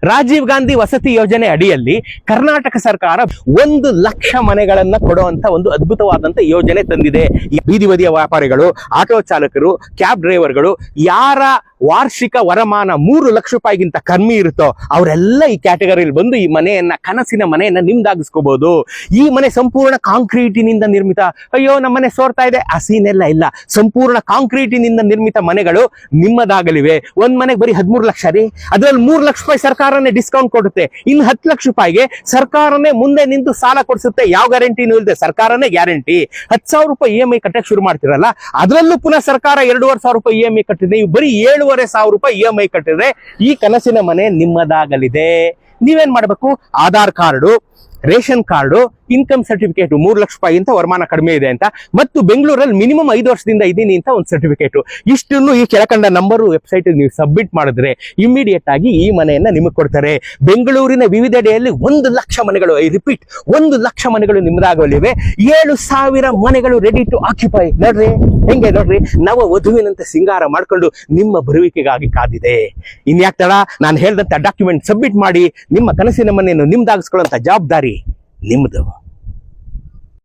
ರಾಜೀವ್ ಗಾಂಧಿ ವಸತಿ ಯೋಜನೆ ಅಡಿಯಲ್ಲಿ ಕರ್ನಾಟಕ ಸರ್ಕಾರ 1,00,000 ಮನೆಗಳನ್ನ ಕೊಡುವಂತ ಒಂದು ಅದ್ಭುತವಾದಂತ ಯೋಜನೆ ತಂದಿದೆ. ಬೀದಿ ಬದಿಯ ವ್ಯಾಪಾರಿಗಳು, ಆಟೋ ಚಾಲಕರು, ಕ್ಯಾಬ್ ಡ್ರೈವರ್ಗಳು, ಯಾರ ವಾರ್ಷಿಕ ವರಮಾನ 3 ಲಕ್ಷ ರೂಪಾಯಿಗಿಂತ ಕಮ್ಮಿ ಇರುತ್ತೋ ಅವರೆಲ್ಲ ಈ ಕ್ಯಾಟಗರಿಯಲ್ಲಿ ಬಂದು ಈ ಮನೆಯನ್ನ, ಕನಸಿನ ಮನೆಯನ್ನ ನಿಮ್ದಾಗಿಸ್ಕೋಬಹುದು. ಈ ಮನೆ ಸಂಪೂರ್ಣ ಕಾಂಕ್ರೀಟಿನಿಂದ ನಿರ್ಮಿತ. ಅಯ್ಯೋ ನಮ್ಮ ಮನೆ ಸೋರ್ತಾ ಇದೆ, ಆ ಸೀನೆಲ್ಲ ಇಲ್ಲ. ಸಂಪೂರ್ಣ ಕಾಂಕ್ರೀಟಿನಿಂದ ನಿರ್ಮಿತ ಮನೆಗಳು ನಿಮ್ಮದಾಗಲಿವೆ. ಒಂದ್ ಮನೆಗೆ ಬರೀ 13 ಲಕ್ಷ ರೀ, ಅದ್ರಲ್ಲಿ 3 ಲಕ್ಷ ರೂಪಾಯಿ ಸರ್ಕಾರನೇ ಡಿಸ್ಕೌಂಟ್ ಕೊಡುತ್ತೆ. ಇನ್ನು 10 ಲಕ್ಷ ರೂಪಾಯಿಗೆ ಸರ್ಕಾರನೇ ಮುಂದೆ ನಿಂತು ಸಾಲ ಕೊಡಿಸುತ್ತೆ. ಯಾವ ಗ್ಯಾರಂಟಿನೂ ಇಲ್ಲದೆ ಸರ್ಕಾರನೇ ಗ್ಯಾರಂಟಿ. 10,000 ರೂಪಾಯಿ EMI ಕಟ್ಟಕ್ಕೆ ಶುರು ಮಾಡ್ತಿರಲ್ಲ, ಅದರಲ್ಲೂ ಪುನಃ ಸರ್ಕಾರ 2,500 ರೂಪಾಯಿ EMI ಕಟ್ಟಿದೆ. ನೀವು ಬರೀ 7,500 ರೂಪಾಯಿ EMI ಕಟ್ಟಿದ್ರೆ ಈ ಕನಸಿನ ಮನೆ ನಿಮ್ಮದಾಗಲಿದೆ. ನೀವೇನ್ ಮಾಡ್ಬೇಕು? Aadhaar card, ration card, income certificate, 3 lakh ರೂಪಾಯಿ ಅಂತ ವರಮಾನ ಕಡಿಮೆ ಇದೆ ಅಂತ, ಮತ್ತು ಬೆಂಗಳೂರಲ್ಲಿ ಮಿನಿಮಮ್ 5 ವರ್ಷದಿಂದ ಇದ್ದೀನಿ ಅಂತ ಒಂದು ಸರ್ಟಿಫಿಕೇಟ್. ಇಷ್ಟನ್ನು ಈ ಕೆಳಕಂಡ ನಂಬರ್ ವೆಬ್ಸೈಟ್ ನೀವು ಸಬ್ಮಿಟ್ ಮಾಡಿದ್ರೆ ಇಮಿಡಿಯೇಟ್ ಆಗಿ ಈ ಮನೆಯನ್ನ ನಿಮಗೆ ಕೊಡ್ತಾರೆ. ಬೆಂಗಳೂರಿನ ವಿವಿಧೆಡೆಯಲ್ಲಿ 1,00,000 ಮನೆಗಳು, ಐ ರಿಪೀಟ್, 1,00,000 ಮನೆಗಳು ನಿಮ್ಮದಾಗಲಿವೆ. 7,000 ಮನೆಗಳು ರೆಡಿ ಟು ಆಕ್ಯುಪೈ. ನೋಡ್ರಿ ಹೆಂಗೆ, ನೋಡ್ರಿ ನವ ವಧುವಿನಂತೆ ಸಿಂಗಾರ ಮಾಡ್ಕೊಂಡು ನಿಮ್ಮ ಬರುವಿಕೆಗಾಗಿ ಕಾದಿದೆ. ಇನ್ಯಾಕ್ ತಡ, ನಾನು ಹೇಳಿದಂತ ಡಾಕ್ಯುಮೆಂಟ್ ಸಬ್ಮಿಟ್ ಮಾಡಿ ನಿಮ್ಮ ಕನಸಿನ ಮನೆಯನ್ನು ನಿಮ್ದಾಗಿಸ್ಕೊಳ್ಳುವಂತ ಜವಾಬ್ದಾರಿ ನಿಮ್ಮದು.